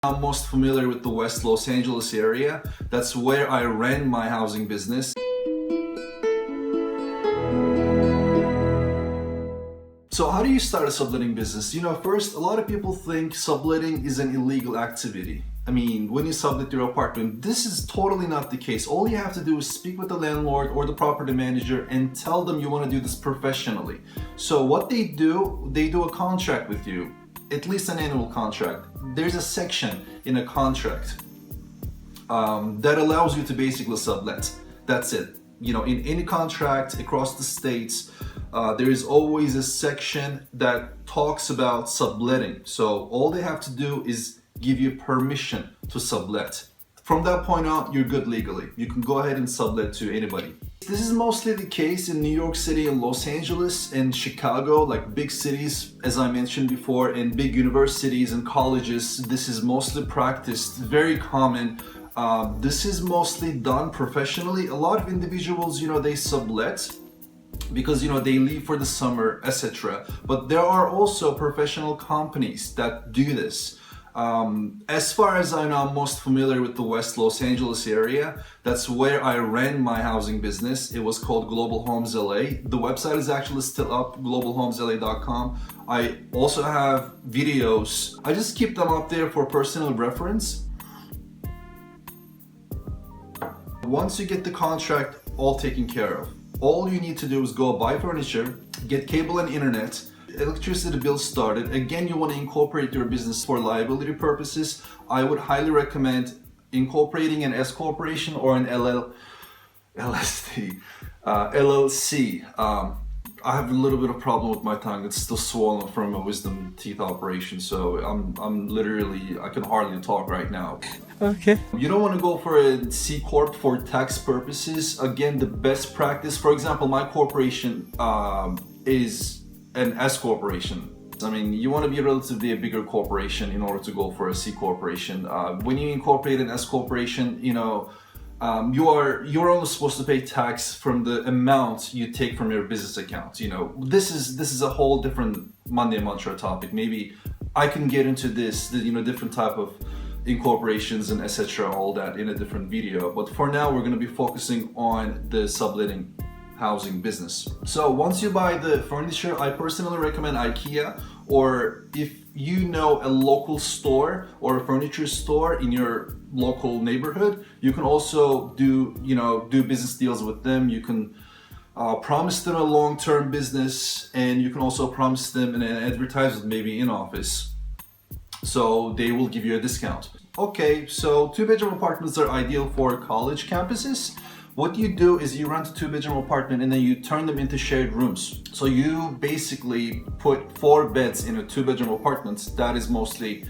I'm most familiar with the West Los Angeles area. That's where I ran my housing business. So how do you start a subletting business? First, a lot of people think subletting is an illegal activity. I mean, when you sublet your apartment, this is totally not the case. All you have to do is speak with the landlord or the property manager and tell them you want to do this professionally. So what they do a contract with you, at least an annual contract. There's a section in a contract that allows you to basically sublet. That's it. In any contract across the states, there is always a section that talks about subletting. So all they have to do is give you permission to sublet. From that point on, you're good legally. You can go ahead and sublet to anybody. This is mostly the case in New York City and Los Angeles and Chicago, like big cities, as I mentioned before, and big universities and colleges. This is mostly practiced, very common. This is mostly done professionally. A lot of individuals, they sublet because they leave for the summer, etc. But there are also professional companies that do this. As far as I know, I'm most familiar with the West Los Angeles area. That's where I ran my housing business. It was called Global Homes LA. The website is actually still up, globalhomesla.com. I also have videos. I just keep them up there for personal reference. Once you get the contract all taken care of, all you need to do is go buy furniture, get cable and internet, electricity bill started. Again, you want to incorporate your business for liability purposes. I would highly recommend incorporating an S corporation or an LLC. I have a little bit of problem with my tongue. It's still swollen from a wisdom teeth operation, so I'm literally, I can hardly talk right now. Okay. You don't want to go for a C Corp for tax purposes. Again, the best practice, for example, my corporation is an S corporation. I mean, you want to be relatively a bigger corporation in order to go for a C corporation. When you incorporate an S corporation, you're only supposed to pay tax from the amount you take from your business account. This is a whole different Monday Mantra topic. Maybe I can get into this, different type of incorporations and etc. all that in a different video. But for now, we're going to be focusing on the subletting housing business. So once you buy the furniture, I personally recommend IKEA, or if you know a local store or a furniture store in your local neighborhood, you can also do business deals with them. You can promise them a long-term business, and you can also promise them an advertisement, maybe in office, so they will give you a discount. Okay, so 2-bedroom apartments are ideal for college campuses. What you do is you rent a 2-bedroom apartment and then you turn them into shared rooms. So you basically put 4 beds in a 2-bedroom apartment. That is mostly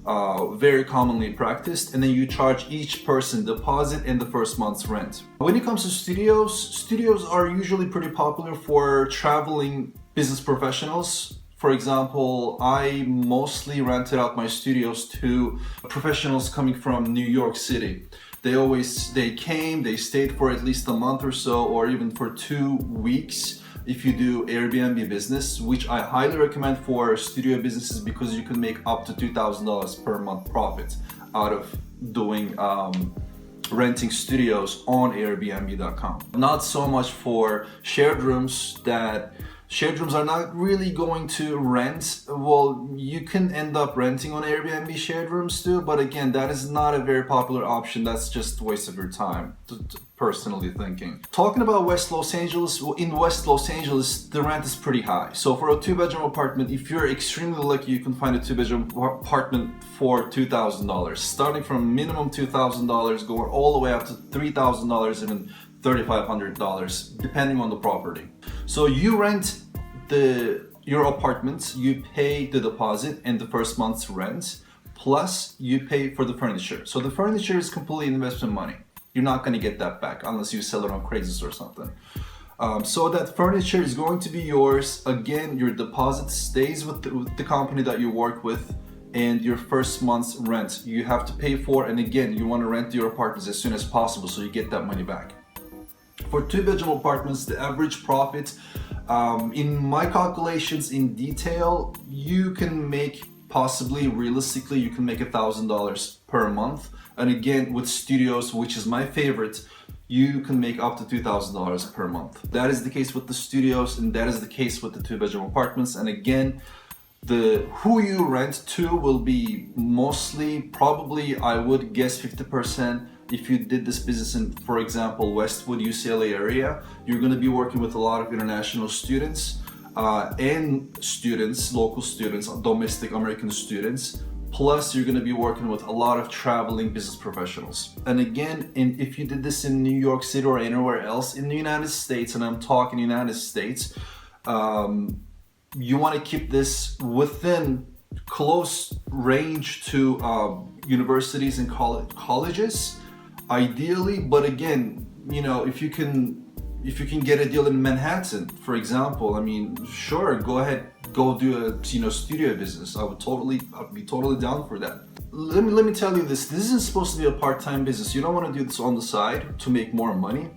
very commonly practiced, and then you charge each person deposit and the first month's rent. When it comes to studios are usually pretty popular for traveling business professionals. For example, I mostly rented out my studios to professionals coming from New York City. They came, they stayed for at least a month or so, or even for 2 weeks if you do Airbnb business, which I highly recommend for studio businesses because you can make up to $2,000 per month profit out of doing renting studios on Airbnb.com. Not so much for shared rooms. Shared rooms are not really going to rent. Well, you can end up renting on Airbnb shared rooms too, but again, that is not a very popular option. That's just a waste of your time, personally thinking. Talking about West Los Angeles, in West Los Angeles, the rent is pretty high. So for a 2-bedroom apartment, if you're extremely lucky, you can find a 2-bedroom apartment for $2,000, starting from minimum $2,000, going all the way up to $3,000, even $3,500, depending on the property. So you rent your apartment, you pay the deposit and the first month's rent, plus you pay for the furniture. So the furniture is completely investment money. You're not going to get that back unless you sell it on Craigslist or something. So that furniture is going to be yours. Again, your deposit stays with the company that you work with, and your first month's rent you have to pay for. And again, you want to rent your apartments as soon as possible so you get that money back. For 2-bedroom apartments, the average profit, in my calculations in detail, you can make possibly, realistically, you can make $1,000 per month. And again, with studios, which is my favorite, you can make up to $2,000 per month. That is the case with the studios, and that is the case with the 2-bedroom apartments. And again, the who you rent to will be mostly, probably, I would guess 50%. If you did this business in, for example, Westwood, UCLA area, you're going to be working with a lot of international students and students, local students, domestic American students. Plus, you're going to be working with a lot of traveling business professionals. And again, if you did this in New York City or anywhere else in the United States, and I'm talking United States, you want to keep this within close range to universities and colleges, ideally. But again, you know, if you can get a deal in Manhattan, for example, I mean, sure, go ahead, go do a studio business. I'd be totally down for that. Let me tell you this isn't supposed to be a part-time business. You don't want to do this on the side to make more money.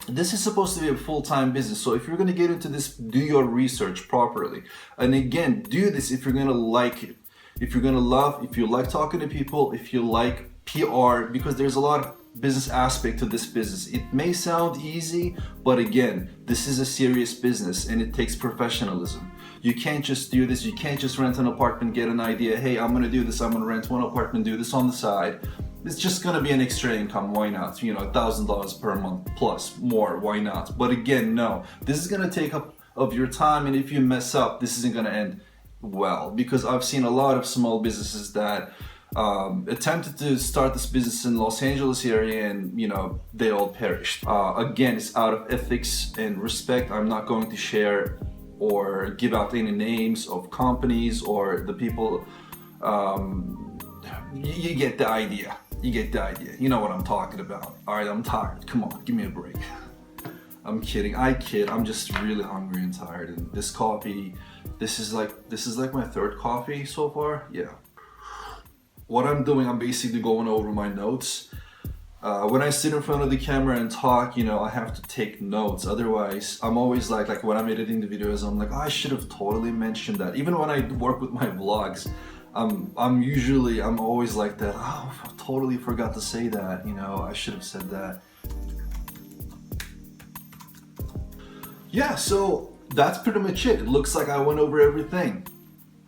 This is supposed to be a full-time business. So if you're going to get into this, do your research properly. And again, do this if you're going to like it. If you're going to love, if you like talking to people, if you like PR, because there's a lot of business aspect to this business. It may sound easy, but again, this is a serious business and it takes professionalism. You can't just do this. You can't just rent an apartment, get an idea. Hey, I'm going to do this. I'm going to rent one apartment, do this on the side. It's just going to be an extra income. Why not? You know, $1,000 per month plus more. Why not? But again, no. This is going to take up of your time, and if you mess up, this isn't going to end well. Because I've seen a lot of small businesses that attempted to start this business in Los Angeles area, and you know, they all perished. Again, it's out of ethics and respect. I'm not going to share or give out any names of companies or the people. You get the idea. You get the idea. You know what I'm talking about. All right, I'm tired. Come on, give me a break. I'm kidding. I kid. I'm just really hungry and tired. And this coffee, this is like my third coffee so far. Yeah. What I'm doing, I'm basically going over my notes. When I sit in front of the camera and talk, you know, I have to take notes. Otherwise, I'm always like when I'm editing the videos, I'm like, oh, I should have totally mentioned that. Even when I work with my vlogs, I'm always like that. Oh, I totally forgot to say that. You know, I should have said that. Yeah, so that's pretty much it. It looks like I went over everything.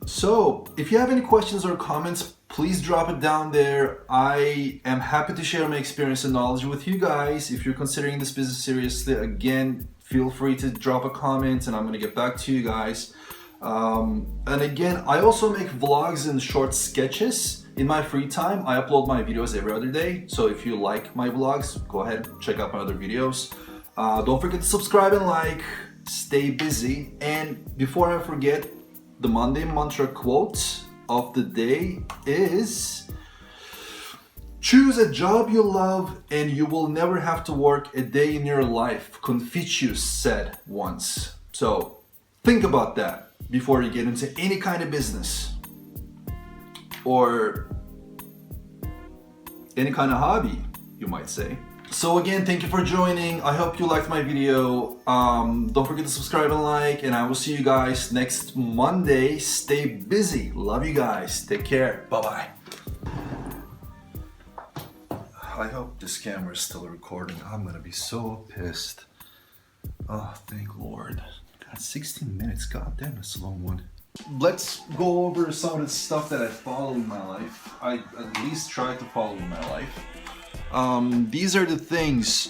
So if you have any questions or comments, please drop it down there. I am happy to share my experience and knowledge with you guys. If you're considering this business seriously, again, feel free to drop a comment and I'm gonna get back to you guys. And again, I also make vlogs and short sketches in my free time. I upload my videos every other day. So if you like my vlogs, go ahead, check out my other videos. Don't forget to subscribe and like. Stay busy. And before I forget, the Monday mantra quote of the day is: choose a job you love and you will never have to work a day in your life, Confucius said once. So think about that before you get into any kind of business or any kind of hobby, you might say. So again, thank you for joining. I hope you liked my video. Don't forget to subscribe and like, and I will see you guys next Monday. Stay busy. Love you guys. Take care. Bye-bye. I hope this camera is still recording. I'm gonna be so pissed. Oh, thank Lord. God, 16 minutes. God damn, that's a long one. Let's go over some of the stuff that I follow in my life. I at least try to follow in my life. These are the things